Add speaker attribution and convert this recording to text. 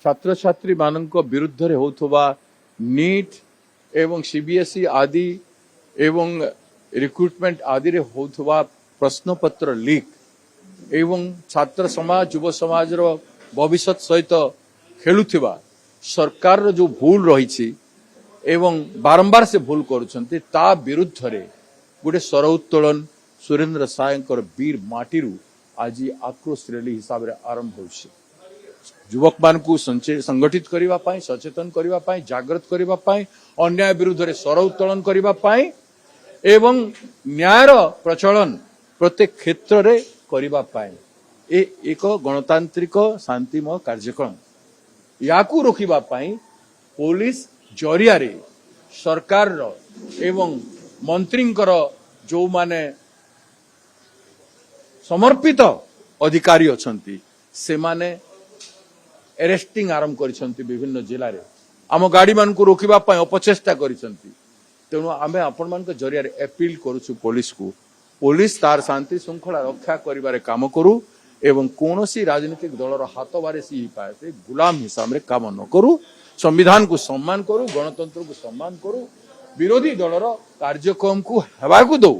Speaker 1: छात्र छात्री मानक विरुद्ध रे होथवा नीट एवं सीबीएसई आदि एवं रिक्रुटमेंट आदि रे होथवा प्रश्न पत्र लीक एवं छात्र समाज युव समाज रो भविष्य सहित खेलुथिबा सरकार रो जो भूल रही एवं बारंबार से भूल करुछन्ते ता विरुद्ध रे गोटे स्वर उत्तोलन सुरेंद्र सायंकर वीर माटीरू आज आक्रोश रैली हिसाब रे आरंभ होछि। युवक मान को संगठित करबा पाई सचेतन करबा पाई जागृत करबा पाई अन्याय विरुद्ध रे स्वर उत्तोलन करबा पाई एवं न्यायर प्रचलन प्रत्येक क्षेत्र रे करबा पाई ए एक गणतांत्रिक शांतिमय कार्यक्रम याकू रोकिबा पाई पुलिस जरिया रे सरकार रो एवं मंत्रींकर जो माने समर्पित अधिकारी अछंती से माने अरेस्टिंग आरंभ करिसंती विभिन्न जिल्ला रे आम गाड़ी मान को रोकिबा पाई अपचेष्टा करिसंती। तेणु आमे आपण मान के जरिया रे अपील करूछु पुलिस को पुलिस तार शांति श्रृंखला रक्षा करिबारे काम करू एवं कोनोसी राजनीतिक दलर हाथ बारे सी पाए से गुलाम हिसाब रे काम न करू संविधान को सम्मान करू गणतंत्र को सम्मान करू विरोधी दलर कार्यक्रम को हेबा को दो।